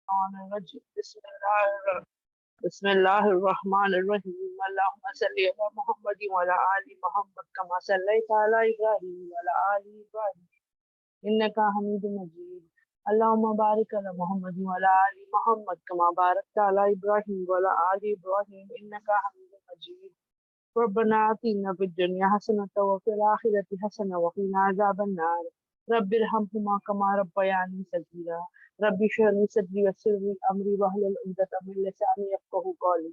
बिस्मिल्लाहिर्रहमानिर्रहीम अल्लाहुम्मा सल्लि अला मुहम्मद व अला आलि मुहम्मद कमा सल्लैता अला इब्राहीम व अला आलि इब्राहीम इन्नका हमीदुम मजीद। अल्लाहुम्मा बारिक अला मुहम्मद व अला आलि मुहम्मद कमा बारकता अला इब्राहीम व अला आलि इब्राहीम इन्नका हमीदुम मजीद। रब्बना आतिना फिद दुनिया हसनतन व फिल आखिरति हसनतन व क़िना अज़ाबन नार। रब्बिरहमहुमा कमा रब्बयानी सगीरा। रब्बि इश्रह ली सदरी वयस्सिर ली अमरी वहलुल उक़दतम मिन लिसानी यफ़क़हू क़ौली।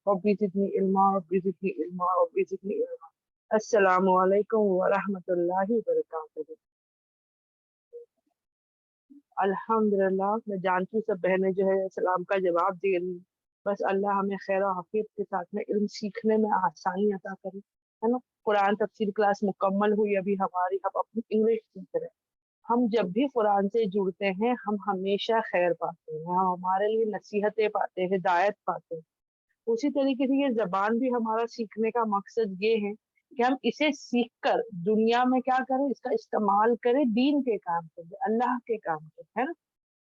Rabbi ज़िदनी इल्मा rabbi ज़िदनी इल्मा rabbi ज़िदनी इल्मा। अस्सलामु अलैकुम व रहमतुल्लाहि व बरकातुहू। अल्हम्दुलिल्लाह, मैं जानती हूँ सब बहनें जो है सलाम का जवाब दे रही हैं। बस अल्लाह हमें खैर और आफियत के साथ में इल्म सीखने में आसानी अता करे, है ना। कुरान तफसीर क्लास मुकम्मल हुई अभी हमारी, हम अपनी इंग्लिश सीख रहे हैं। हम जब भी कुरान से जुड़ते हैं हम हमेशा खैर पाते हैं, हम हमारे लिए नसीहतें पाते हैं, हिदायत पाते हैं। उसी तरीके से ये जबान भी हमारा सीखने का मकसद ये है कि हम इसे सीख कर दुनिया में क्या करें, इसका इस्तेमाल करें दीन के काम के लिए, अल्लाह के काम के लिए, है ना।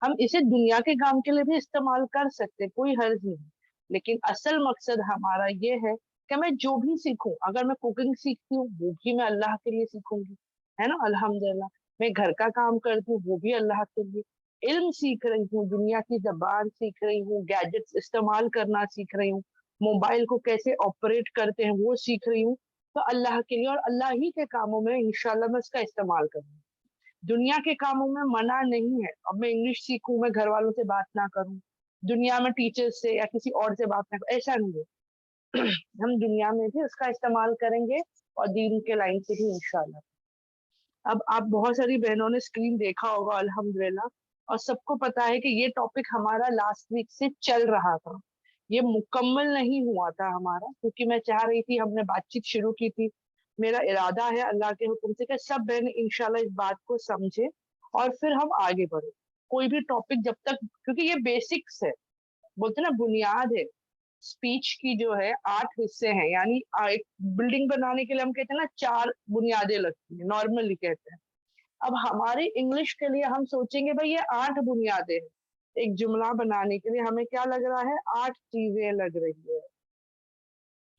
हम इसे दुनिया के काम के लिए भी इस्तेमाल कर सकते, कोई हर्ज नहीं। लेकिन असल मकसद हमारा ये है कि मैं जो भी सीखूं, अगर मैं कुकिंग सीखती हूँ वो भी मैं अल्लाह के लिए सीखूंगी, है ना, अल्हम्दुलिल्लाह। मैं घर का काम करती हूँ वो भी अल्लाह के लिए। इल्म सीख रही हूँ, दुनिया की जबान सीख रही हूँ, गैजेट्स इस्तेमाल करना सीख रही हूँ, मोबाइल को कैसे ऑपरेट करते हैं वो सीख रही हूँ, तो अल्लाह के लिए और अल्लाह ही के कामों में इंशाल्लाह मैं इसका इस्तेमाल करूंगी। दुनिया के कामों में मना नहीं है। अब मैं इंग्लिश सीखूं, मैं घर वालों से बात ना करूं, दुनिया में टीचर्स से या किसी और से बात ना करूं, ऐसा नहीं है। हम दुनिया में भी उसका इस्तेमाल करेंगे और दीन के लाइन से ही इंशाल्लाह। अब आप बहुत सारी बहनों ने स्क्रीन देखा होगा अल्हम्दुलिल्लाह, और सबको पता है कि ये टॉपिक हमारा लास्ट वीक से चल रहा था। ये मुकम्मल नहीं हुआ था हमारा, क्योंकि मैं चाह रही थी, हमने बातचीत शुरू की थी। मेरा इरादा है अल्लाह के हुक्म से कि सब बहन इंशाल्लाह इस बात को समझे और फिर हम आगे बढ़े। कोई भी टॉपिक जब तक, क्योंकि ये बेसिक्स है, बोलते ना बुनियाद है। स्पीच की जो है 8 हिस्से हैं, यानी एक बिल्डिंग बनाने के लिए हम कहते हैं ना 4 बुनियादें लगती हैं, नॉर्मली कहते हैं। अब हमारी इंग्लिश के लिए हम सोचेंगे भाई ये 8 बुनियादें हैं। एक जुमला बनाने के लिए हमें क्या लग रहा है, 8 चीजें लग रही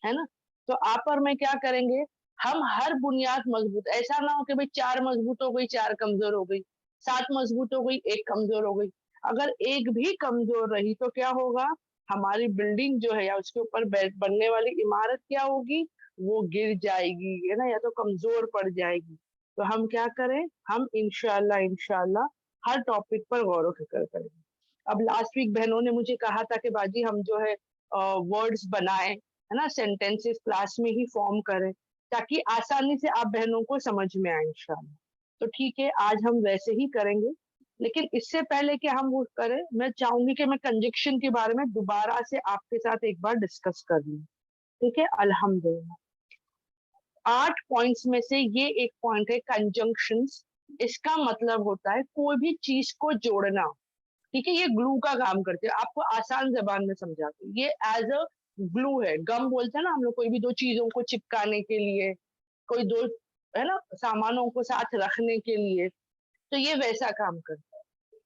है ना। तो आप और मैं क्या करेंगे, हम हर बुनियाद मजबूत, ऐसा ना हो कि भाई 4 मजबूत हो गई 4 कमजोर हो गई, 7 मजबूत हो गई 1 कमजोर हो गई। अगर एक भी कमजोर रही तो क्या होगा, हमारी बिल्डिंग जो है या उसके ऊपर बनने वाली इमारत क्या होगी, वो गिर जाएगी, है ना, या तो कमजोर पड़ जाएगी। तो हम क्या करें, हम इंशाल्लाह इंशाल्लाह हर टॉपिक पर गौर व फिक्र करेंगे। अब लास्ट वीक बहनों ने मुझे कहा था कि बाजी हम जो है वर्ड्स बनाएं, है ना, सेंटेंसेस क्लास में ही फॉर्म करें, ताकि आसानी से आप बहनों को समझ में आए इंशाल्लाह। तो ठीक है, आज हम वैसे ही करेंगे। लेकिन इससे पहले कि हम वो करें, मैं चाहूंगी कि मैं कंजक्शन के बारे में दोबारा से आपके साथ एक बार डिस्कस कर लूं। ठीक है, अल्हम्दुलिल्लाह। 8 पॉइंट्स में से ये एक पॉइंट है कंजंक्शंस। इसका मतलब होता है कोई भी चीज को जोड़ना। ठीक है, ये ग्लू का काम करते हैं, आपको आसान जबान में समझाते हैं। ये एज अ ग्लू है, गम बोलते हैं ना हम लोग कोई भी दो चीजों को चिपकाने के लिए, कोई दो, है ना, सामानों को साथ रखने के लिए, तो ये वैसा काम करता है।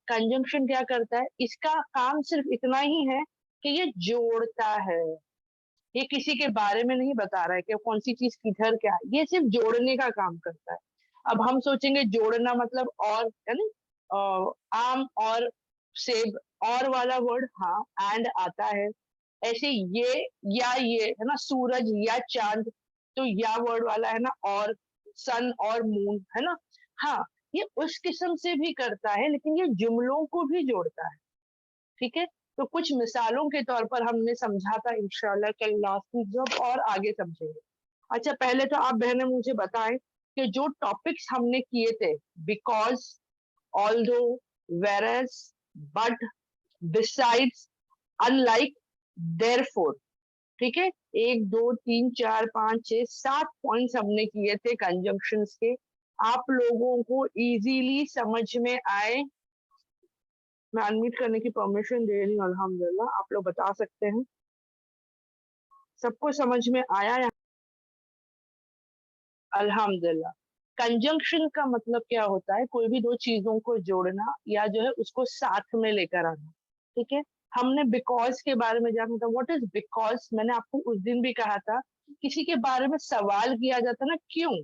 कंजंक्शन क्या करता है, इसका काम सिर्फ इतना ही है कि ये जोड़ता है। ये किसी के बारे में नहीं बता रहा है कि कौन सी चीज किधर क्या है, ये सिर्फ जोड़ने का काम करता है। अब हम सोचेंगे जोड़ना मतलब और, है ना, आम और सेब, और वाला वर्ड, हाँ, एंड आता है। ऐसे ये या ये, है ना, सूरज या चांद, तो या वर्ड वाला है ना, और सन और मून, है ना। हाँ, ये उस किस्म से भी करता है, लेकिन ये जुमलों को भी जोड़ता है। ठीक है, तो कुछ मिसालों के तौर पर हमने समझा था इंशाल्लाह कल लास्ट वीक, जब और आगे समझेंगे। अच्छा, पहले तो आप बहनें मुझे बताएं कि जो टॉपिक्स हमने किए थे, because, although, whereas, but, besides, unlike, therefore. ठीक है, 1 2 3 4 5 6 7 पॉइंट्स हमने किए थे कंजंक्शंस के। आप लोगों को इजीली समझ में आए। मैं अनम्यूट करने की परमिशन दे रही हूँ, अल्हम्दुलिल्लाह, आप लोग बता सकते हैं सबको समझ में आया या। अल्हम्दुलिल्लाह। कंजंक्शन का मतलब क्या होता है, कोई भी दो चीजों को जोड़ना या जो है उसको साथ में लेकर आना। ठीक है, हमने बिकॉज के बारे में जाना था। What is because? मैंने आपको उस दिन भी कहा था, किसी के बारे में सवाल किया जाता ना, क्यों,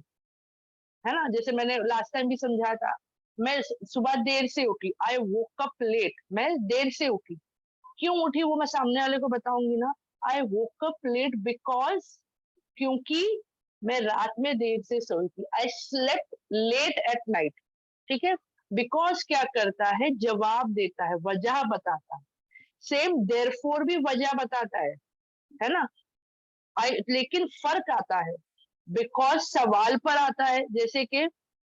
है ना। जैसे मैंने लास्ट टाइम भी समझा था, मैं सुबह देर से उठी, आई वोक अप लेट, मैं देर से उठी, क्यों उठी वो मैं सामने वाले को बताऊंगी ना। I woke up late because, क्योंकि मैं रात में देर से सोई थी। I slept late at night, ठीक है। बिकॉज क्या करता है, जवाब देता है, वजह बताता है। सेम देयरफॉर भी वजह बताता है ना। लेकिन फर्क आता है, बिकॉज सवाल पर आता है, जैसे कि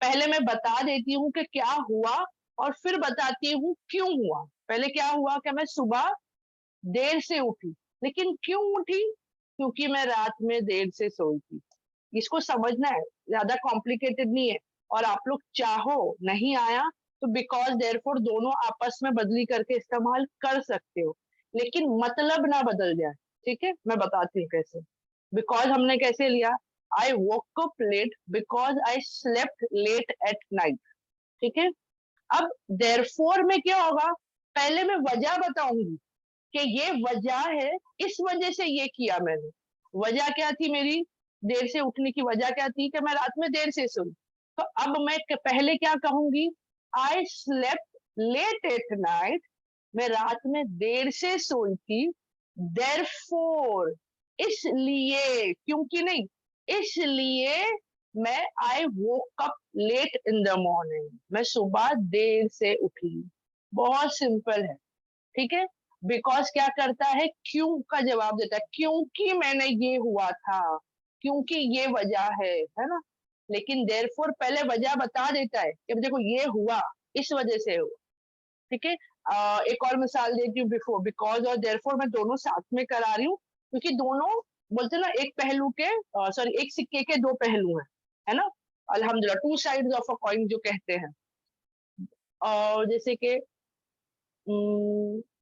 पहले मैं बता देती हूँ कि क्या हुआ, और फिर बताती हूँ क्यों हुआ। पहले क्या हुआ कि मैं सुबह देर से उठी, लेकिन क्यों उठी, क्योंकि मैं रात में देर से सोई थी। इसको समझना है, ज्यादा कॉम्प्लिकेटेड नहीं है। और आप लोग चाहो, नहीं आया तो बिकॉज देयरफॉर दोनों आपस में बदली करके इस्तेमाल कर सकते हो, लेकिन मतलब ना बदल जाए। ठीक है, मैं बताती हूँ कैसे। बिकॉज हमने कैसे लिया, I woke up late because I slept late at night, ठीक है। अब देयरफॉर में क्या होगा, पहले मैं वजह बताऊंगी कि ये वजह है, इस वजह से ये किया मैंने। वजह क्या थी मेरी देर से उठने की, वजह क्या थी कि मैं रात में देर से सोई। तो अब मैं पहले क्या कहूंगी, I slept late at night, मैं रात में देर से सोई थी। देयरफॉर, इसलिए, क्योंकि नहीं, इसलिए मैं I woke up late in the morning, मैं सुबह देर से उठी। बहुत सिंपल है, ठीक है। बिकॉज क्या करता है, क्यों का जवाब देता है, क्योंकि मैंने ये हुआ था, क्योंकि ये वजह है ना। लेकिन देयरफॉर पहले वजह बता देता है कि देखो ये हुआ, इस वजह से हुआ, ठीक है। एक और मिसाल देती हूँ, बिफोर, बिकॉज और देयरफॉर मैं दोनों साथ में करा रही हूँ, क्योंकि दोनों बोलते हैं ना, एक पहलू के, सॉरी, एक सिक्के के दो पहलू हैं, है ना। अल्हम्दुलिल्लाह, two sides of a coin जो कहते हैं। और जैसे कि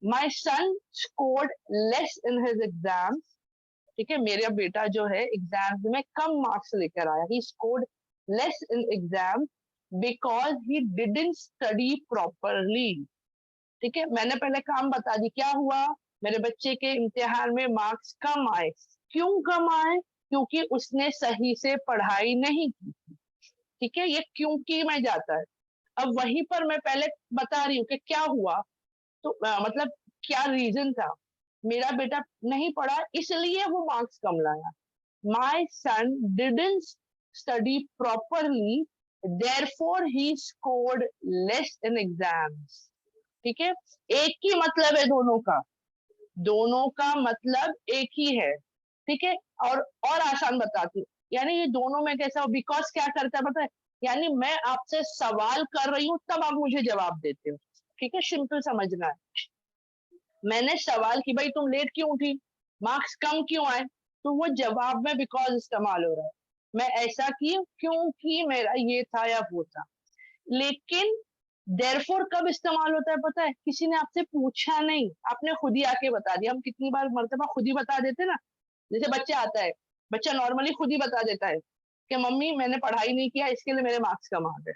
my son scored less in his exams, ठीक है, मेरा बेटा जो है एग्जाम्स में कम मार्क्स लेकर आया। ही scored less in exam because he didn't study properly, ठीक है। मैंने पहले काम बता दी, क्या हुआ, मेरे बच्चे के इम्तिहान में मार्क्स कम आए। क्यों कम आए, क्योंकि उसने सही से पढ़ाई नहीं की, ठीक है। ये क्योंकि में जाता है। अब वहीं पर मैं पहले बता रही हूँ कि क्या हुआ, तो मतलब क्या रीजन था, मेरा बेटा नहीं पढ़ा इसलिए वो मार्क्स कम लाया। My son didn't study properly, therefore he scored less in exams, ठीक है। एक ही मतलब है दोनों का, दोनों का मतलब एक ही है, ठीक है। और आसान बताती हूँ, यानी ये दोनों में कैसा हो, बिकॉज क्या करता है पता है, यानी मैं आपसे सवाल कर रही हूँ तब आप मुझे जवाब देते हो, ठीक है। सिंपल समझना है, मैंने सवाल की, भाई तुम लेट क्यों उठी, मार्क्स कम क्यों आए, तो वो जवाब में बिकॉज इस्तेमाल हो रहा है। मैं ऐसा की क्योंकि मेरा ये था या वो था। लेकिन देयरफॉर कब इस्तेमाल होता है पता है, किसी ने आपसे पूछा नहीं, आपने खुद ही आके बता दिया। हम कितनी बार मर्तबा खुद ही बता देते ना, जैसे बच्चा आता है, बच्चा नॉर्मली खुद ही बता देता है कि मम्मी मैंने पढ़ाई नहीं किया, इसके लिए मेरे मार्क्स कम आ गए,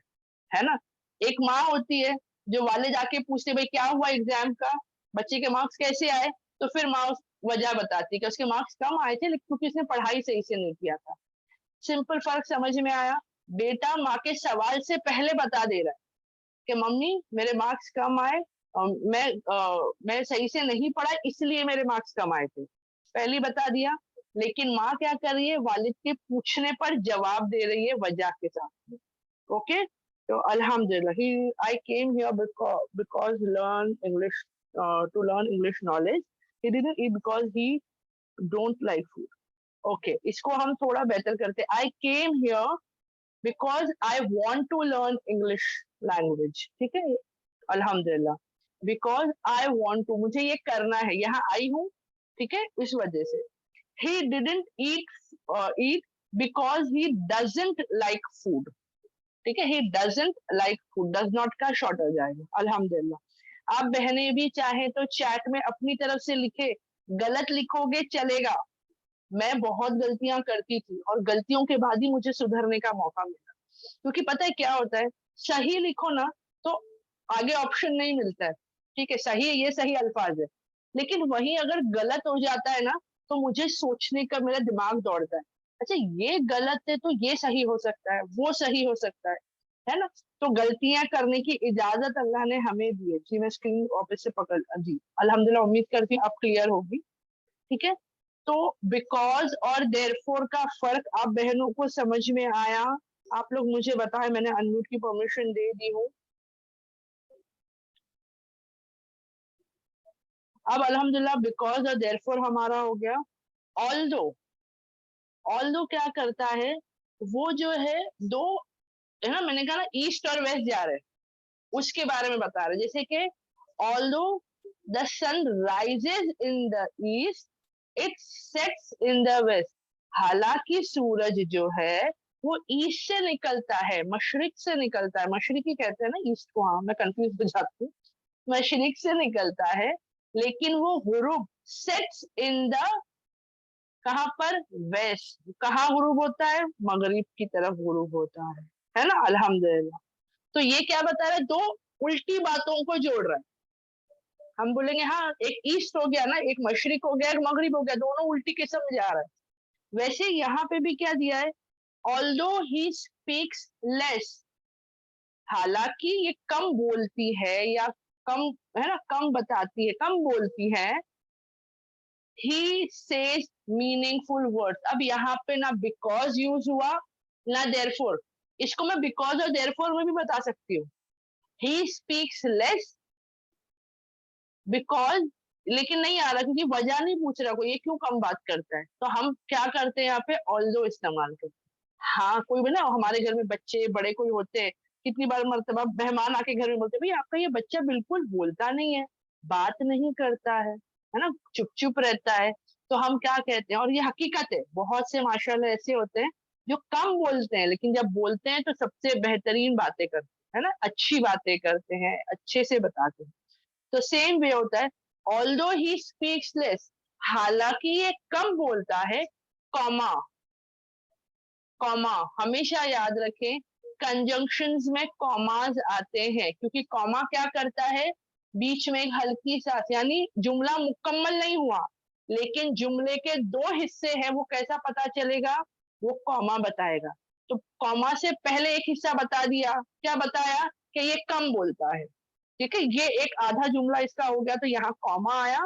है ना। एक माँ होती है जो वाले जाके पूछते भाई क्या हुआ एग्जाम का, बच्चे के मार्क्स कैसे आए, तो फिर माँ उस वजह बताती कि उसके मार्क्स कम आए थे, लेकिन क्योंकि उसने पढ़ाई सही से नहीं किया था। सिंपल फर्क समझ में आया। बेटा माँ के सवाल से पहले बता दे रहा है कि मम्मी मेरे मार्क्स कम आए, मैं सही से नहीं पढ़ा इसलिए मेरे मार्क्स कम आए थे, पहले बता दिया। लेकिन माँ क्या कर रही है, वालिद के पूछने पर जवाब दे रही है वजह के साथ। ओके, तो अल्हम्दुलिल्लाह, he I came here because learn English, to learn English knowledge, he didn't eat because he don't like food. Okay, इसको हम थोड़ा बेहतर करते, I came here because I want to learn English language, ठीक है। अल्हम्दुलिल्लाह, बिकॉज आई वॉन्ट टू, मुझे ये करना है, यहाँ आई हूँ, ठीक है, इस वजह से। ही didn't eat because he doesn't like food, ठीक है। He doesn't like food, does not का शॉर्ट हो जाएगा। अल्हम्दुलिल्लाह, आप बहनें भी चाहे तो चैट में अपनी तरफ से लिखे, गलत लिखोगे चलेगा, मैं बहुत गलतियां करती थी और गलतियों के बाद ही मुझे सुधरने का मौका मिला। क्योंकि पता है क्या होता है, सही लिखो ना तो आगे ऑप्शन नहीं मिलता है, ठीक है, सही है, ये सही अल्फाज है। लेकिन वहीं अगर गलत हो जाता है ना, तो मुझे सोचने का मेरा दिमाग दौड़ता है, अच्छा ये गलत है तो ये सही हो सकता है, वो सही हो सकता है ना। तो गलतियां करने की इजाजत अल्लाह ने हमें दी है। जी मैं स्क्रीन वापस से पकड़, जी अल्हम्दुलिल्लाह, उम्मीद करती हूँ अब क्लियर होगी। ठीक है, तो बिकॉज और देयरफॉर का फर्क आप बहनों को समझ में आया? आप लोग मुझे बताएं, मैंने अनम्यूट की परमिशन दे दी हूँ। अब अल्हम्दुलिल्लाह बिकॉज और देयरफॉर हमारा हो गया। ऑल्दो क्या करता है, वो जो है दो, है ना, मैंने कहा ना ईस्ट और वेस्ट जा रहे हैं, उसके बारे में बता रहे, जैसे कि although the sun rises in the east, it sets in the west. हालांकि सूरज जो है वो ईस्ट से निकलता है, मशरिक से निकलता है, मशरिकी कहते हैं ना ईस्ट को, हाँ मैं कंफ्यूज हो जाती हूँ, मशरिक से निकलता है, लेकिन वो गुरूब सेट्स इन द, कहाँ पर, वेस्ट। कहाँ गुरूब होता है, मगरिब की तरफ गुरूब होता है ना। अल्हम्दुलिल्लाह। तो ये क्या बता रहा है, दो उल्टी बातों को जोड़ रहा है। हम बोलेंगे हाँ एक ईस्ट हो गया ना, एक मशरिक हो गया, एक मगरिब हो गया, दोनों उल्टी किस्म में जा रहा है। वैसे यहाँ पे भी क्या दिया है, ऑल्दो ही स्पीक्स लेस, हालांकि ये कम बोलती है या कम, है ना, कम बताती है, कम बोलती है। He says meaningful words. अब यहाँ पे ना बिकॉज यूज हुआ ना देयरफॉर, इसको मैं बिकॉज और देयरफॉर में भी बता सकती हूँ। ही स्पीक्स लेस बिकॉज, लेकिन नहीं आ रहा क्योंकि वजह नहीं पूछ रहा कोई, ये क्यों कम बात करता है, तो हम क्या करते हैं यहाँ पे ऑल्दो इस्तेमाल करते हैं। हाँ कोई भी ना, हमारे घर में बच्चे बड़े कोई होते हैं, कितनी बार मर्तबा मेहमान आके घर में बोलते हैं भाई आपका ये बच्चा बिल्कुल बोलता नहीं है, बात नहीं करता है ना, चुप चुप रहता है। तो हम क्या कहते हैं, और ये हकीकत है, बहुत से माशाल्लाह ऐसे होते हैं जो कम बोलते हैं, लेकिन जब बोलते हैं तो सबसे बेहतरीन बातें करते हैं, है ना, अच्छी बातें करते हैं, अच्छे से बताते हैं। तो सेम वे होता है, ऑल्दो ही स्पीक्स लेस, हालांकि ये कम बोलता है, कॉमा, कॉमा हमेशा याद रखें, कंजंक्शंस में कॉमाज आते हैं, क्योंकि कॉमा क्या करता है, बीच में एक हल्की सा, यानी जुमला मुकम्मल नहीं हुआ लेकिन जुमले के दो हिस्से हैं, वो कैसा पता चलेगा, वो कॉमा बताएगा। तो कॉमा से पहले एक हिस्सा बता दिया, क्या बताया, कि ये कम बोलता है। ठीक है, ये एक आधा जुमला इसका हो गया, तो यहाँ कॉमा आया।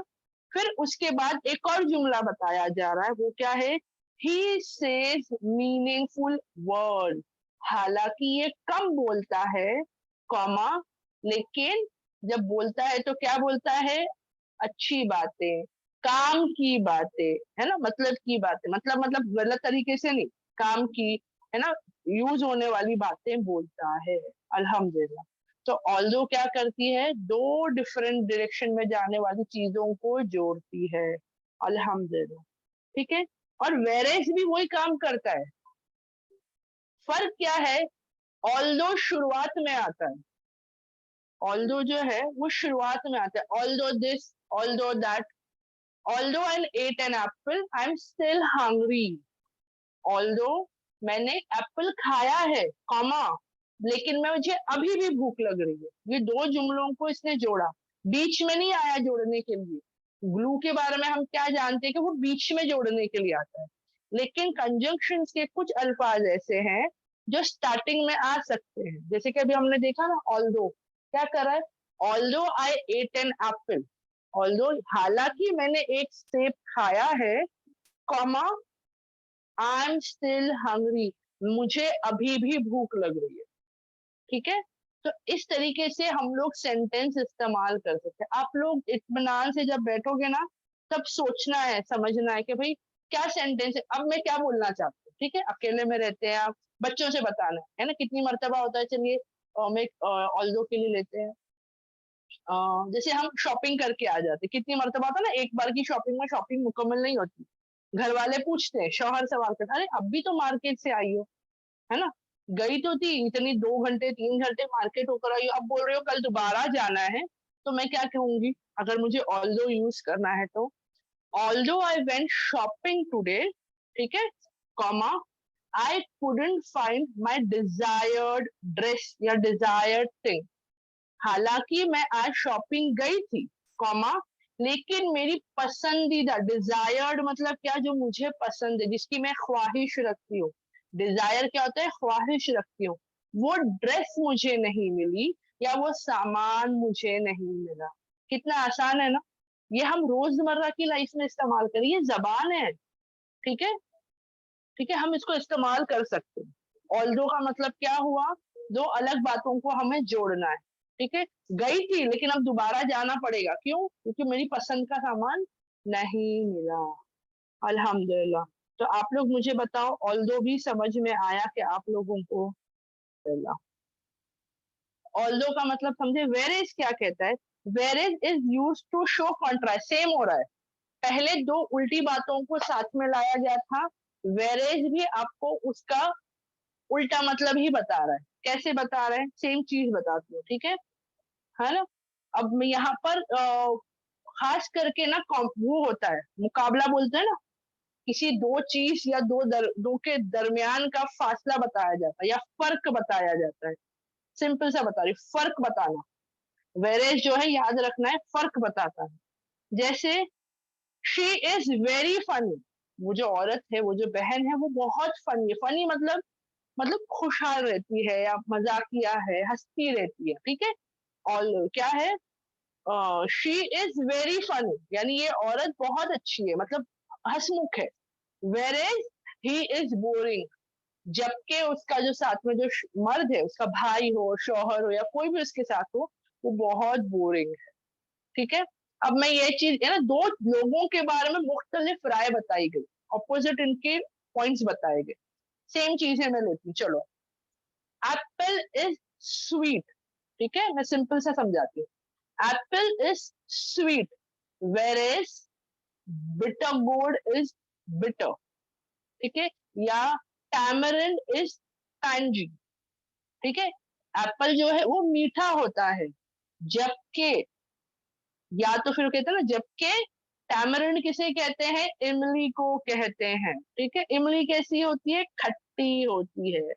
फिर उसके बाद एक और जुमला बताया जा रहा है, वो क्या है, ही सेज मीनिंगफुल वर्ड, हालांकि ये कम बोलता है, कॉमा, लेकिन जब बोलता है तो क्या बोलता है, अच्छी बातें, काम की बातें, है ना, मतलब की बातें, मतलब गलत तरीके से नहीं, काम की, है ना, यूज होने वाली बातें बोलता है। अल्हम्दुलिल्लाह। तो ऑल्दो क्या करती है, दो डिफरेंट डायरेक्शन में जाने वाली चीजों को जोड़ती है। अल्हम्दुलिल्लाह। ठीक है, और वेरेज भी वही काम करता है। फर्क क्या है, ऑल्दो शुरुआत में आता है, ऑल्दो जो है वो शुरुआत में आता है, although this, although that, although I ate an apple I am still hungry, although मैंने एप्पल खाया है, कॉमा, लेकिन मैं, मुझे अभी भी भूख लग रही है। ये दो जुमलों को इसने जोड़ा, बीच में नहीं आया जोड़ने के लिए। ग्लू के बारे में हम क्या जानते हैं कि वो बीच में जोड़ने के लिए आता है, लेकिन कंजंक्शन के कुछ अल्फाज ऐसे हैं जो स्टार्टिंग में आ सकते हैं, जैसे कि अभी हमने देखा ना, ऑल्दो क्या कर रहा है, although I ate an apple, although हालांकि मैंने एक सेब खाया है, comma, I am still hungry, मुझे अभी भी भूख लग रही है। ठीक है, तो इस तरीके से हम लोग सेंटेंस इस्तेमाल कर सकते हैं। आप लोग इत्मीनान से जब बैठोगे ना, तब सोचना है, समझना है कि भाई क्या सेंटेंस है, अब मैं क्या बोलना चाहती हूँ। ठीक है, अकेले में रहते हैं आप, बच्चों से बताना है ना, कितनी मर्तबा होता है, चलिए हम एक ऑल्दो के लिए लेते हैं, जैसे हम शॉपिंग करके आ जाते हैं, कितनी मर्तबा होता है ना, एक बार की शॉपिंग में शॉपिंग मुकम्मल नहीं होती, घर वाले पूछते हैं, शौहर सवाल करते, अरे अब भी तो मार्केट से आई हो, है ना, गई तो थी इतनी 2 घंटे 3 घंटे मार्केट होकर आई हो, अब बोल रहे हो कल दोबारा जाना है, तो मैं क्या कहूंगी अगर मुझे ऑल्दो यूज करना है तो, although I went shopping today, ठीक है, comma, I couldn't find my desired dress या डिजायर्ड थिंग, हालांकि मैं आज शॉपिंग गई थी, कॉमा, लेकिन मेरी पसंदीदा, डिजायर्ड मतलब क्या, जो मुझे पसंद है, जिसकी मैं ख्वाहिश रखती हूँ, डिजायर क्या होता है, ख्वाहिश रखती हूँ, वो ड्रेस मुझे नहीं मिली या वो सामान मुझे नहीं मिला। कितना आसान है ना, ये हम रोजमर्रा की लाइफ में इस्तेमाल करें, ये जबान है, ठीक है, ठीक है, हम इसको इस्तेमाल कर सकते हैं। ऑल्दो का मतलब क्या हुआ, दो अलग बातों को हमें जोड़ना है, ठीक है। गई थी लेकिन अब दोबारा जाना पड़ेगा, क्यों, क्योंकि मेरी पसंद का सामान नहीं मिला। अल्हम्दुलिल्लाह। तो आप लोग मुझे बताओ, ऑल्दो भी समझ में आया कि आप लोगों को? ऑल्दो का मतलब समझे। वेरेज क्या कहता है, whereas is use to show contrast, same हो रहा है, पहले दो उल्टी बातों को साथ में लाया गया था, वेरेज भी आपको उसका उल्टा मतलब ही बता रहा है। कैसे बता रहे हैं, सेम चीज बताती हूँ, ठीक है ना। अब मैं यहाँ पर खास करके ना वो होता है, मुकाबला बोलते हैं ना, किसी दो चीज या दो के दरमियान का फासला बताया जाता है या फर्क बताया जाता है। सिंपल सा बता रही, फर्क बताना। वेरेज जो है, याद रखना है, फर्क बताता है। जैसे शी इज वेरी फनी, वो जो औरत है, वो जो बहन है, वो बहुत फनी है। फनी मतलब खुशहाल रहती है या मजाकिया है, हंसती रहती है, ठीक है। और क्या है, शी इज वेरी फनी, यानी ये औरत बहुत अच्छी है, मतलब हंसमुख है। Whereas he is boring, जबकि उसका जो साथ में जो मर्द है, उसका भाई हो, शौहर हो, या कोई भी उसके साथ हो, वो बहुत बोरिंग है, ठीक है। अब मैं ये चीज है ना, दो लोगों के बारे में मुख्तलिफ राय बताई गई, ऑपोजिट इनके पॉइंट्स बताए गए, सेम चीजें मैं लेती हूँ। चलो, एप्पल इज स्वीट, ठीक है, मैं सिंपल सा समझाती हूँ। Apple is sweet, whereas bitter gourd is bitter, ठीक है। या टैमरिंड इज टैंजी, ठीक है। एप्पल जो है वो मीठा होता है, जबकि, या तो फिर कहते हैं ना, जबकि टैमरिंड किसे कहते हैं, इमली को कहते हैं, ठीक है। इमली कैसी होती है, खट्टी होती है।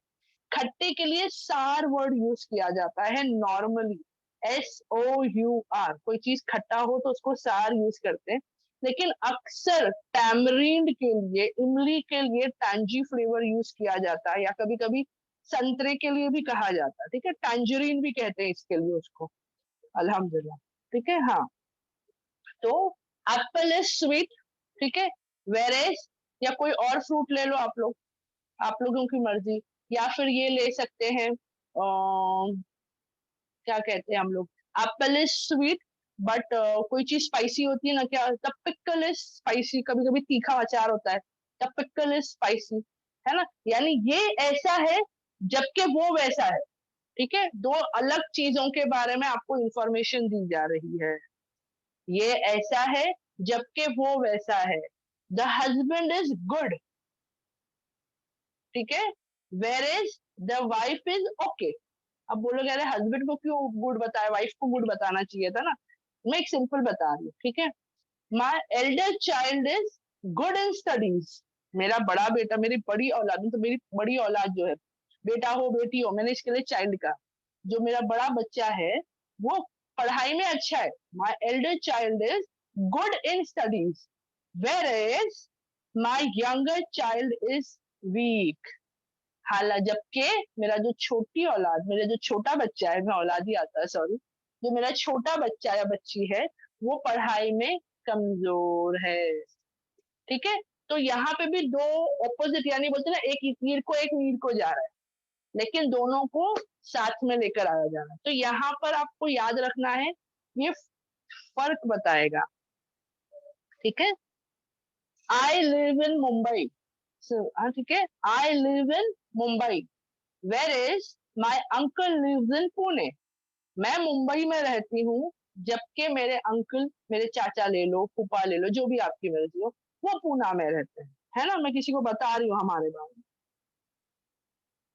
खट्टे के लिए सार वर्ड यूज किया जाता है नॉर्मली, SOUR, कोई चीज खट्टा हो तो उसको सार यूज करते हैं। लेकिन अक्सर टैमरिंड के लिए, इमली के लिए टैंजी फ्लेवर यूज किया जाता है, या कभी कभी संतरे के लिए भी कहा जाता है, ठीक है। टैंजरीन भी कहते हैं इसके लिए उसको। अल्हम्दुलिल्लाह, ठीक है, हाँ। तो एप्पल इज स्वीट, ठीक है, वेरेज, या कोई और फ्रूट ले लो आप लोगों की मर्जी। या फिर ये ले सकते हैं, क्या कहते हैं हम लोग, एप्पल इज स्वीट, बट कोई चीज स्पाइसी होती है ना, क्या, द पिकल इज स्पाइसी, कभी कभी तीखा अचार होता है, द पिकल इज स्पाइसी, है ना। यानी ये ऐसा है जबकि वो वैसा है, ठीक है। दो अलग चीजों के बारे में आपको इंफॉर्मेशन दी जा रही है। ये ऐसा है जबकि वो वैसा है। द हस्बैंड इज गुड, ठीक है, whereas the wife is okay. अब बोलोगे अरे हस्बैंड को क्यों गुड बताया, वाइफ को गुड बताना चाहिए था ना। मैं एक सिंपल बता रही हूँ, ठीक है। My elder child is good in studies, मेरा बड़ा बेटा, मेरी बड़ी औलाद, तो मेरी बड़ी औलाद जो है, बेटा हो बेटी हो, मैंने इसके लिए चाइल्ड का, जो मेरा बड़ा बच्चा है वो पढ़ाई में अच्छा है। My elder child is good in studies, whereas my younger child is weak. हालांकि जबकि मेरा जो छोटी औलाद, मेरा जो छोटा बच्चा है, मैं औलाद ही आता है, सॉरी, जो मेरा छोटा बच्चा या बच्ची है, वो पढ़ाई में कमजोर है, ठीक है। तो यहाँ पे भी दो ऑपोजिट, यानी बोलते हैं ना, एक एक नीर को जा रहा है, लेकिन दोनों को साथ में लेकर आया जा रहा है। तो यहाँ पर आपको याद रखना है, ये फर्क बताएगा, ठीक है। आई लिव इन मुंबई, ठीक है, I live in Mumbai, whereas my uncle lives in Pune, मैं मुंबई में रहती हूँ, जबकि मेरे अंकल, मेरे चाचा ले लो, फूफा ले लो, जो भी आपकी मर्जी हो, वो पूना में रहते हैं, है ना। मैं किसी को बता रही हूँ हमारे बारे में।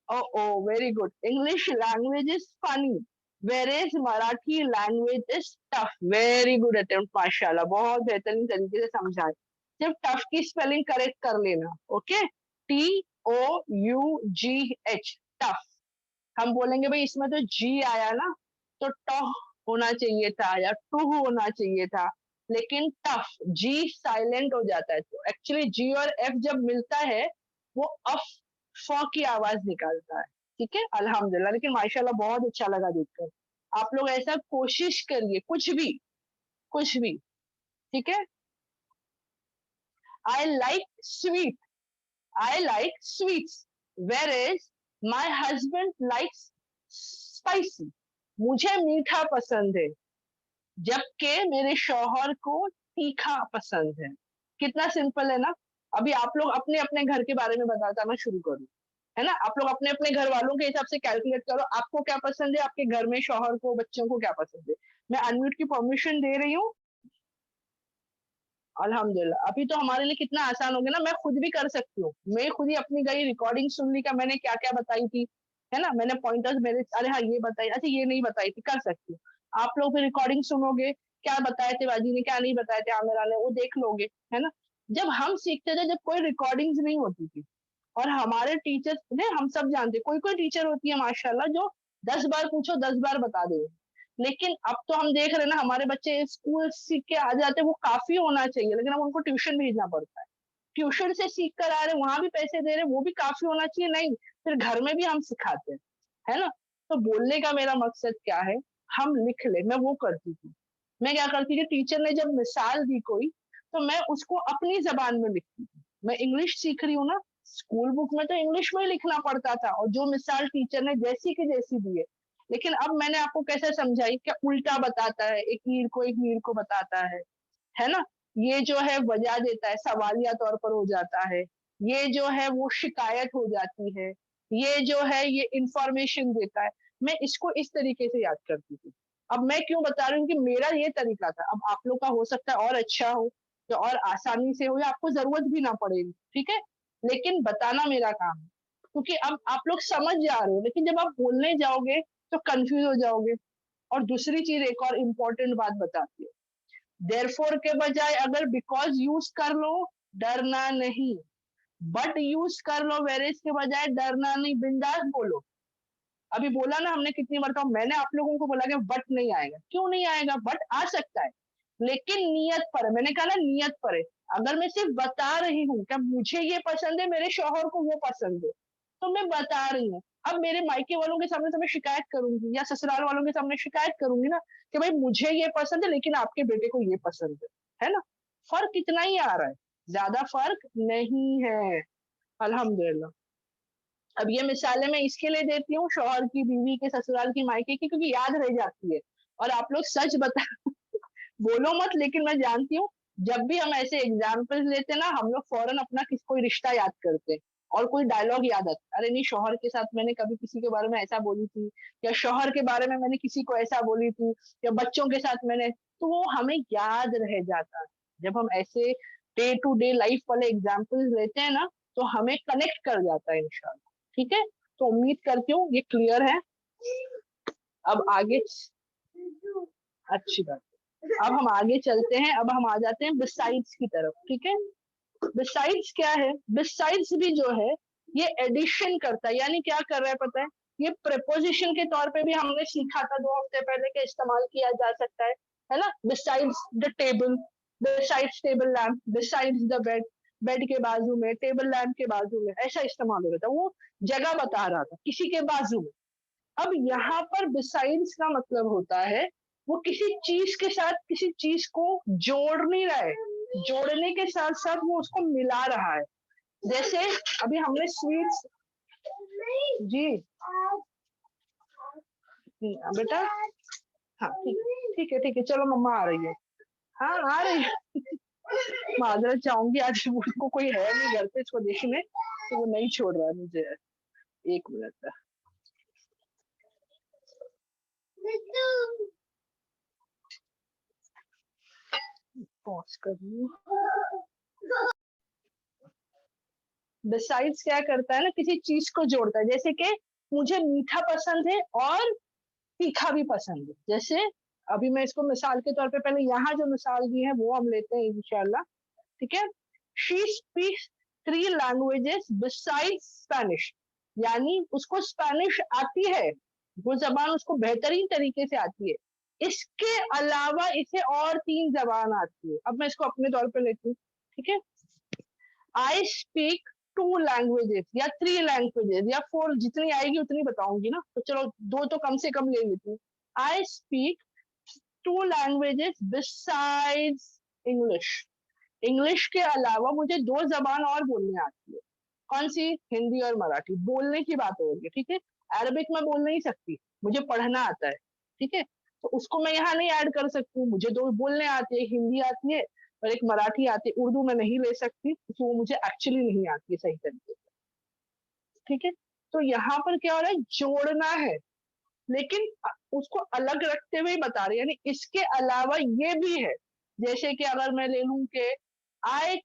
Oh oh, very good, English language is funny, whereas Marathi language is tough. Very good attempt, माशाल्लाह, बहुत बेहतरीन तरीके से समझाए। सिर्फ टफ की स्पेलिंग करेक्ट कर लेना, ओके। TOUGH, tough. हम बोलेंगे भाई इसमें तो जी आया ना, तो टह होना चाहिए था या टूह होना चाहिए था, लेकिन टफ, जी साइलेंट हो जाता है। तो एक्चुअली जी और एफ जब मिलता है वो अफ फ की आवाज निकालता है। ठीक है, अल्हम्दुलिल्लाह। लेकिन माशाल्लाह बहुत अच्छा लगा देखकर। आप लोग ऐसा कोशिश करिए, कुछ भी। ठीक है, I like sweet, I like sweets, whereas my husband likes spicy. मुझे मीठा पसंद है, जबकि मेरे शौहर को तीखा पसंद है। कितना सिंपल है ना। अभी आप लोग अपने अपने घर के बारे में बताना शुरू करो, है ना। आप लोग अपने अपने घर वालों के हिसाब से कैलकुलेट करो, आपको क्या पसंद है, आपके घर में शौहर को, बच्चों को क्या पसंद है। मैं अनम्यूट की परमिशन दे रही हूँ। अल्हम्दुलिल्लाह, अभी तो हमारे लिए कितना आसान हो गया ना, मैं खुद भी कर सकती हूँ। मैं खुद ही अपनी गई रिकॉर्डिंग सुन ली, का मैंने क्या क्या बताई थी, है ना। मैंने पॉइंटर्स मेरे, अरे हाँ ये बताई, अच्छा ये नहीं बताई थी, कर सकती हूँ। आप लोग भी रिकॉर्डिंग सुनोगे, क्या बताए थे बाजी ने, क्या नहीं बताए थे आमिरा ने, वो देख लोगे, है ना। जब हम सीखते थे, जब कोई रिकॉर्डिंग्स नहीं होती थी, और हमारे टीचर्स ने, हम सब जानते, कोई कोई टीचर होती है माशाल्लाह जो 10 बार पूछो 10 बार बता देंगे। लेकिन अब तो हम देख रहे हैं ना, हमारे बच्चे स्कूल सीख के आ जाते, वो काफी होना चाहिए, लेकिन अब उनको ट्यूशन भेजना पड़ता है। ट्यूशन से सीख कर आ रहे, वहां भी पैसे दे रहे, वो भी काफी होना चाहिए, नहीं फिर घर में भी हम सिखाते हैं, है ना। तो बोलने का मेरा मकसद क्या है, हम लिख ले, मैं वो करती थी। मैं क्या करती थी, टीचर ने जब मिसाल दी कोई, तो मैं उसको अपनी जबान में लिखती थी। मैं इंग्लिश सीख रही हूँ ना, स्कूल बुक में तो इंग्लिश में ही लिखना पड़ता था, और जो मिसाल टीचर ने जैसी की जैसी दी है। लेकिन अब मैंने आपको कैसे समझाई, क्या उल्टा बताता है, एक मीर को बताता है ना। ये जो है वजह देता है, सवालिया तौर पर हो जाता है। ये जो है वो शिकायत हो जाती है। ये जो है ये इंफॉर्मेशन देता है। मैं इसको इस तरीके से याद करती थी। अब मैं क्यों बता रही हूँ कि मेरा ये तरीका था, अब आप लोग का हो सकता है और अच्छा हो, या और आसानी से हो, या आपको जरूरत भी ना पड़ेगी, ठीक है। लेकिन बताना मेरा काम है, क्योंकि अब आप लोग समझ जा रहे हो, लेकिन जब आप बोलने जाओगे तो कंफ्यूज हो जाओगे। और दूसरी चीज, एक और इम्पोर्टेंट बात बताती है, देयरफॉर के बजाय अगर बिकॉज यूज कर लो, डरना नहीं। बट यूज कर लो, वेरेज के बजाय डरना नहीं, बिंदास बोलो। अभी बोला ना हमने कितनी मरतबा, मैंने आप लोगों को बोला कि बट नहीं आएगा, क्यों नहीं आएगा, बट आ सकता है, लेकिन नियत पर है। मैंने कहा ना, नियत पर है। अगर मैं सिर्फ बता रही हूँ कि मुझे ये पसंद है, मेरे शौहर को वो पसंद है, तो मैं बता रही हूँ। अब मेरे मायके वालों के सामने तो मैं शिकायत करूंगी, या ससुराल वालों के सामने शिकायत करूंगी ना, कि भाई मुझे ये पसंद है लेकिन आपके बेटे को ये पसंद है ना। फर्क इतना ही आ रहा है, ज्यादा फर्क नहीं है, अल्हम्दुलिल्लाह। अब ये मिसालें मैं इसके लिए देती हूँ, शौहर की, बीवी के, ससुराल की, मायके की, क्योंकि याद रह जाती है। और आप लोग सच बता बोलो मत, लेकिन मैं जानती हूँ, जब भी हम ऐसे एग्जाम्पल्स लेते हैं ना, हम लोग फौरन अपना कोई रिश्ता याद करते हैं, और कोई डायलॉग याद आता है। अरे नहीं, शौहर के साथ मैंने कभी किसी के बारे में ऐसा बोली थी, या शौहर के बारे में मैंने किसी को ऐसा बोली थी, या बच्चों के साथ मैंने, तो वो हमें याद रह जाता है। जब हम ऐसे डे टू डे लाइफ वाले एग्जाम्पल्स लेते हैं ना, तो हमें कनेक्ट कर जाता है इंशाल्लाह। ठीक है, तो उम्मीद करती हूँ ये क्लियर है। अब आगे, अच्छी बात। अब हम आगे चलते हैं, अब हम आ जाते हैं बिसाइड्स की तरफ। ठीक है, बिसाइड्स क्या है, बिसाइड्स भी जो है ये एडिशन करता है, यानी क्या कर रहा है पता है, ये प्रेपोजिशन के तौर पे भी हमने सीखा था 2 हफ्ते पहले के, इस्तेमाल किया जा सकता है ना। Besides the table, besides table lamp, besides the bed, bed के बाजू में, टेबल लैम्प के बाजू में, ऐसा इस्तेमाल हो रहा था, वो जगह बता रहा था, किसी के बाजू में। अब यहाँ पर बिसाइड्स का मतलब होता है, वो किसी चीज के साथ किसी चीज को जोड़ नहीं रहा है, जोड़ने के साथ साथ वो उसको मिला रहा है। जैसे अभी हमने स्वीट्स, जी बेटा, हाँ ठीक है ठीक है, चलो मम्मा आ रही है, हाँ आ रही है। माजरत चाहूंगी, आज उसको कोई है नहीं घर पे इसको देखने, तो वो नहीं छोड़ रहा है मुझे। 1 मिनट पॉज कर लूं। बिसाइड्स क्या करता है ना, किसी चीज को जोड़ता है। जैसे कि मुझे मीठा पसंद है और तीखा भी पसंद है। जैसे अभी मैं इसको मिसाल के तौर पे, पहले यहाँ जो मिसाल दी है वो हम लेते हैं इंशाल्लाह। ठीक है, she speaks 3 languages besides Spanish, यानी उसको स्पेनिश आती है, वो जबान उसको बेहतरीन तरीके से आती है। इसके अलावा इसे और 3 जबान आती है। अब मैं इसको अपने तौर पे लेती हूँ, ठीक है? आई स्पीक 2 लैंग्वेजेस या 3 लैंग्वेजेस या 4, जितनी आएगी उतनी बताऊंगी ना, तो चलो 2 तो कम से कम ले लेती हूँ। I speak 2 languages besides English. English के अलावा मुझे 2 जबान और बोलने आती है। कौन सी? हिंदी और मराठी। बोलने की बात हो रही है, ठीक है? अरबिक मैं बोल नहीं सकती, मुझे पढ़ना आता है, ठीक है? तो उसको मैं यहाँ नहीं ऐड कर सकती हूँ। मुझे 2 बोलने आती है, हिंदी आती है और एक मराठी आती है। उर्दू मैं नहीं ले सकती क्योंकि वो मुझे एक्चुअली नहीं आती है सही तरीके से, ठीक है? तो यहाँ पर क्या हो रहा है? जोड़ना है, लेकिन उसको अलग रखते हुए बता रहे हैं, यानी इसके अलावा ये भी है। जैसे कि अगर मैं ले लूं कि आई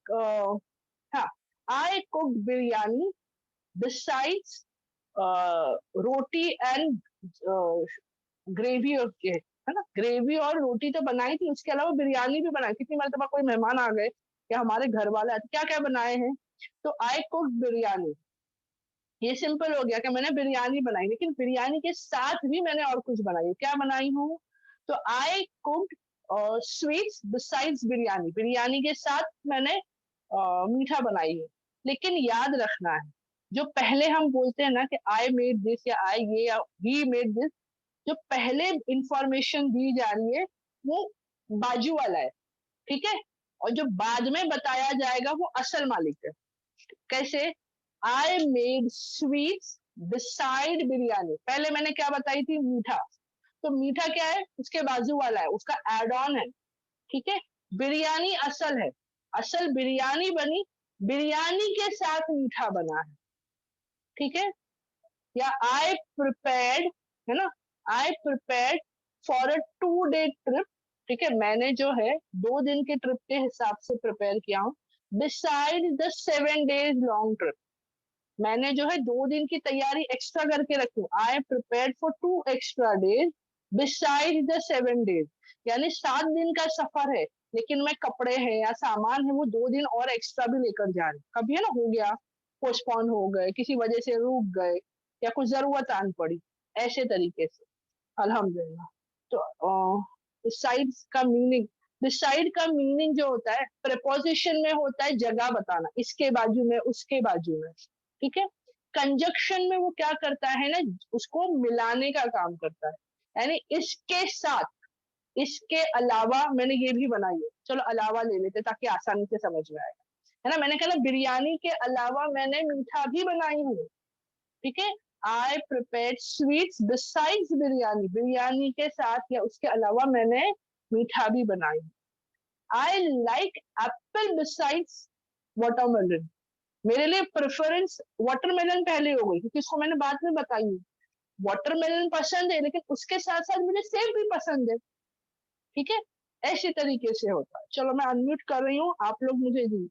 हाँ, I cook biryani besides roti and gravy और के, है ना? ग्रेवी और रोटी तो बनाई थी, उसके अलावा बिरयानी भी बनाई। कितनी मरतबा कोई मेहमान आ गए या हमारे घर वाले आते, क्या क्या बनाए हैं? तो आई कुक बिरयानी, ये सिंपल हो गया कि मैंने बिरयानी बनाई, लेकिन बिरयानी के साथ भी मैंने और कुछ बनाई। क्या बनाई हूँ? तो I cooked sweets besides biryani, biryani के साथ मैंने मीठा बनाई है। लेकिन याद रखना है, जो पहले हम बोलते हैं ना कि आई मेड दिस या आई ये या ही मेड दिस, जो पहले इंफॉर्मेशन दी जा रही है वो बाजू वाला है, ठीक है? और जो बाद में बताया जाएगा वो असल मालिक है। कैसे? I made sweets beside biryani, पहले मैंने क्या बताई थी? मीठा। तो मीठा क्या है? उसके बाजू वाला है, उसका एड ऑन है, ठीक है? बिरयानी असल है, असल बिरयानी बनी, बिरयानी के साथ मीठा बना है, ठीक है? या आई प्रिपेयर्ड, है ना? आई prepared for a 2 day trip, ठीक है? मैंने जो है 2 दिन के ट्रिप के हिसाब से प्रिपेयर किया हूँ। Beside the 7 days long trip, मैंने जो है 2 दिन की तैयारी एक्स्ट्रा करके रखी। आई prepared for 2 extra days beside the 7 days, यानी 7 दिन का सफर है, लेकिन मैं कपड़े हैं या सामान है वो 2 दिन और एक्स्ट्रा भी लेकर जा रही। कभी है ना, हो गया, पोस्टपोन हो गए, किसी वजह से रुक गए या कुछ जरूरत आन पड़ी, ऐसे तरीके से। अल्हम्दुलिल्लाह। तो डिसाइड का मीनिंग, डिसाइड का मीनिंग जो होता है प्रेपोजिशन में होता है जगह बताना, इसके बाजू में, उसके बाजू में, ठीक है? कंजक्शन में वो क्या करता है ना, उसको मिलाने का काम करता है, यानी इसके साथ, इसके अलावा मैंने ये भी बनाई है। चलो अलावा ले लेते ताकि आसानी से समझ में आएगा, है ना? मैंने कहा ना बिरयानी के अलावा मैंने मीठा भी बनाई हूँ, ठीक है? I prepare sweets besides biryani, biryani के साथ या उसके अलावा मैंने मीठा भी बनाई। I like Apple besides watermelon, मेरे लिए प्रेफरेंस वाटरमेलन पहले हो गई क्योंकि इसको मैंने बाद में बताई। वाटरमेलन पसंद है, लेकिन उसके साथ साथ मुझे सेब भी पसंद है, ठीक है? ऐसे तरीके से होता है। चलो मैं अनम्यूट कर रही हूँ, आप लोग मुझे दी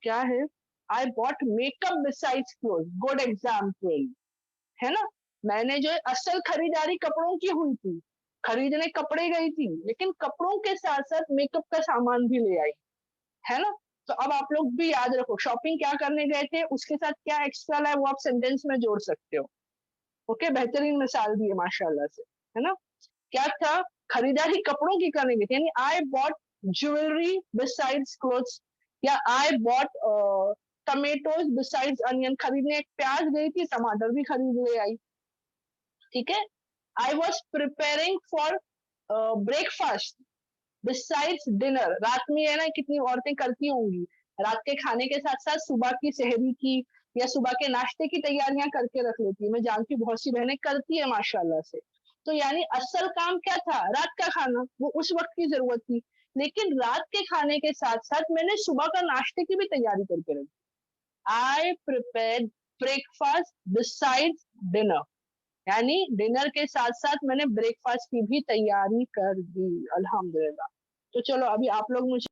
क्या है? I bought makeup besides cloth, good example, है ना? मैंने जो है असल खरीदारी कपड़ों की हुई थी, खरीदने कपड़े गई थी, लेकिन कपड़ों के साथ साथ मेकअप का सामान भी ले आई, है ना? तो अब आप लोग भी याद रखो, शॉपिंग क्या करने गए थे, उसके साथ क्या एक्स्ट्रा लाए, वो आप सेंटेंस में जोड़ सकते हो। ओके, बेहतरीन मिसाल दी है माशाल्लाह से, है ना? क्या था? खरीदारी कपड़ों की करने गई थी, यानी I bought jewellery besides clothes, या I bought tomatoes besides onion, खरीदने एक प्याज गई थी, टमाटर भी खरीद ले आई, ठीक है? I was preparing for breakfast besides dinner, रात में है ना कितनी औरतें करती होंगी, रात के खाने के साथ साथ सुबह की सहरी की या सुबह के नाश्ते की तैयारियां करके रख लेती है। मैं जानती हूँ बहुत सी बहनें करती है माशाल्लाह से। तो यानी असल काम क्या था? रात का खाना, वो उस वक्त की जरूरत थी, लेकिन रात के खाने के साथ साथ मैंने सुबह का नाश्ते की भी तैयारी करके रखी। I prepare breakfast besides dinner, यानी डिनर के साथ साथ मैंने ब्रेकफास्ट की भी तैयारी कर दी, अल्हम्दुलिल्लाह। तो चलो अभी आप लोग मुझे,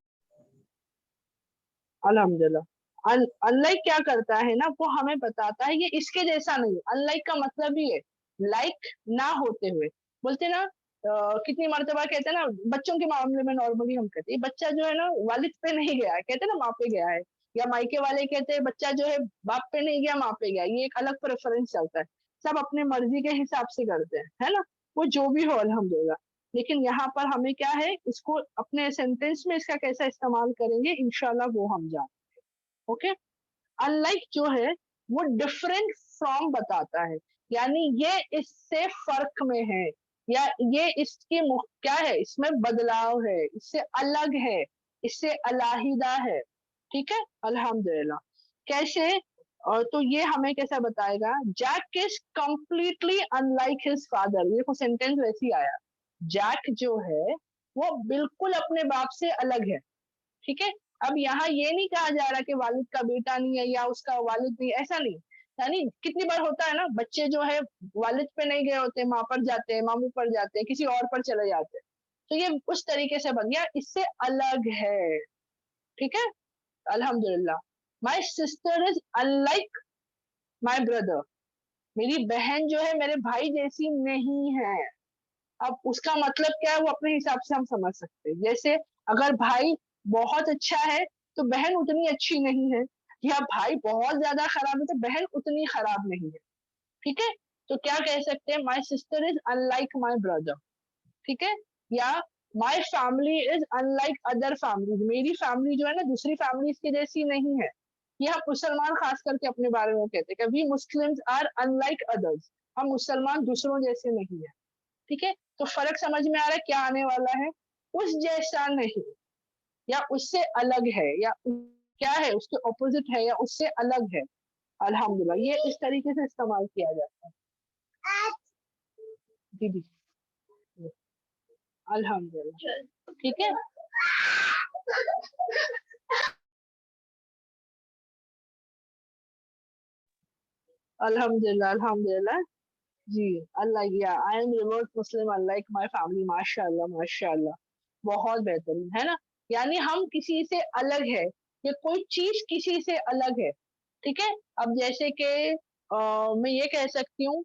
अल्हम्दुलिल्लाह। अनलाइक क्या करता है ना, वो हमें बताता है ये इसके जैसा नहीं। अनलाइक का मतलब ही है लाइक ना होते हुए, बोलते ना कितनी मर्तबा कहते हैं ना, बच्चों के मामले में नॉर्मली हम कहते हैं बच्चा जो है ना वालिद पे नहीं गया है, कहते हैं ना माँ पे गया है, या मायके वाले कहते हैं बच्चा जो है बाप पे नहीं गया माँ पे गया, ये एक अलग प्रेफरेंस चलता है। सब अपने मर्जी के हिसाब से करते हैं, है ना, वो जो भी हो अल्हम्दुलिल्लाह। लेकिन यहाँ पर हमें क्या है, इसको अपने सेंटेंस में इसका कैसा इस्तेमाल करेंगे इंशाल्लाह वो हम जानेंगे। ओके, अनलाइक जो है वो डिफरेंट फ्रॉम बताता है, यानी ये इससे फर्क में है, या ये इसकी क्या है, इसमें बदलाव है, इससे अलग है, इससे अलाहिदा है। ठीक है, अल्हम्दुलिल्लाह। कैसे? तो ये हमें कैसा बताएगा, Jack is completely unlike his father. देखो सेंटेंस वैसे ही आया, जैक जो है वो बिल्कुल अपने बाप से अलग है। ठीक है, अब यहाँ ये नहीं कहा जा रहा कि वालिद का बेटा नहीं है या उसका वालिद नहीं, ऐसा नहीं। यानी कितनी बार होता है ना, बच्चे जो है वालिद पे नहीं गए होते, माँ पर जाते हैं, मामू पर जाते हैं, किसी और पर चले जाते हैं, तो ये उस तरीके से बन गया, इससे अलग है। ठीक है, अल्हम्दुलिल्लाह। My sister is unlike my brother. मेरी बहन जो है मेरे भाई जैसी नहीं है। अब उसका मतलब क्या है वो अपने हिसाब से हम समझ सकते हैं। जैसे अगर भाई बहुत अच्छा है तो बहन उतनी अच्छी नहीं है, या भाई बहुत ज्यादा खराब है तो बहन उतनी खराब नहीं है। ठीक है, तो क्या कह सकते हैं, my sister is unlike my brother. ठीक है, या my family is unlike other family. मेरी फैमिली जो है ना दूसरी फैमिलीज के जैसी नहीं है। ये हम मुसलमान खास करके अपने बारे में कहते हैं कि we Muslims are unlike others. हम मुसलमान दूसरों जैसे नहीं है। ठीक है, तो फर्क समझ में आ रहा है क्या आने वाला है, उस जैसा नहीं, या उससे अलग है, या क्या है उसके ऑपोजिट है, या उससे अलग है। अल्हम्दुलिल्लाह, ये इस तरीके से इस्तेमाल किया जाता है। दीदी, अल्हम्दुलिल्लाह। ठीक है, अल्हम्दुलिल्लाह, अल्हम्दुलिल्लाह। जी, अल्लाह, या I am revert Muslim unlike my family. माशाल्लाह, माशाल्लाह, बहुत बेहतरीन, है ना। यानी हम किसी से अलग है, या कोई चीज किसी से अलग है। ठीक है, अब जैसे कि मैं ये कह सकती हूँ,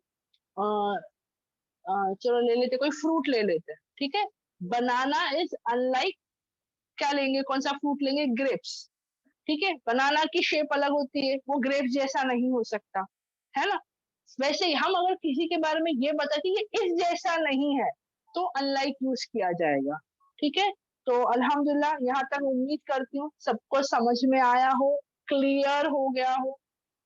चलो ले लेते, कोई फ्रूट ले लेते हैं। ठीक है, बनाना इज अनलाइक, क्या लेंगे, कौन सा फ्रूट लेंगे, ग्रेप्स। ठीक है, बनाना की शेप अलग होती है, वो ग्रेप्स जैसा नहीं हो सकता, है ना। वैसे ही हम अगर किसी के बारे में ये बता कि ये इस जैसा नहीं है, तो अनलाइक यूज किया जाएगा। ठीक है, तो अल्हम्दुलिल्लाह यहाँ तक उम्मीद करती हूँ सबको समझ में आया हो, क्लियर हो गया हो,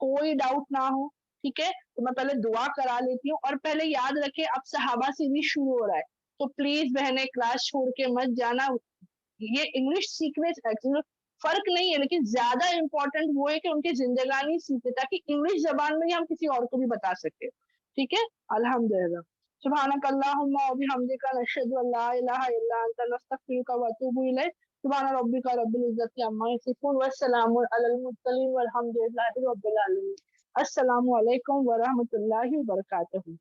कोई डाउट ना हो। ठीक है, तो मैं पहले दुआ करा लेती हूँ, और पहले याद रखे अब सहाबा से भी शुरू हो रहा है, तो प्लीज बहने क्लास छोड़ के मत जाना। ये इंग्लिश सीखने से फर्क नहीं है, लेकिन ज्यादा इंपॉर्टेंट वो है कि उनकी जिंदगानी सीखे, ताकि इंग्लिश जबान में ही हम किसी और को भी बता सके। ठीक है, अल्हम्दुलिल्लाह। सुब्हानक अल्लाहुम्मा व बिहम्दिका नशहदु अल्ला इलाहा इल्ला अंता नस्तगफिरुका व अतूबु इलैक। सुब्हान रब्बिका रब्बिल इज्जति अम्मा यसिफून व सलामुन अलल मुरसलीन वल्हम्दुलिल्लाहि रब्बिल आलमीन। अस्सलामु अलैकुम व रहमतुल्लाहि व बरकातहू।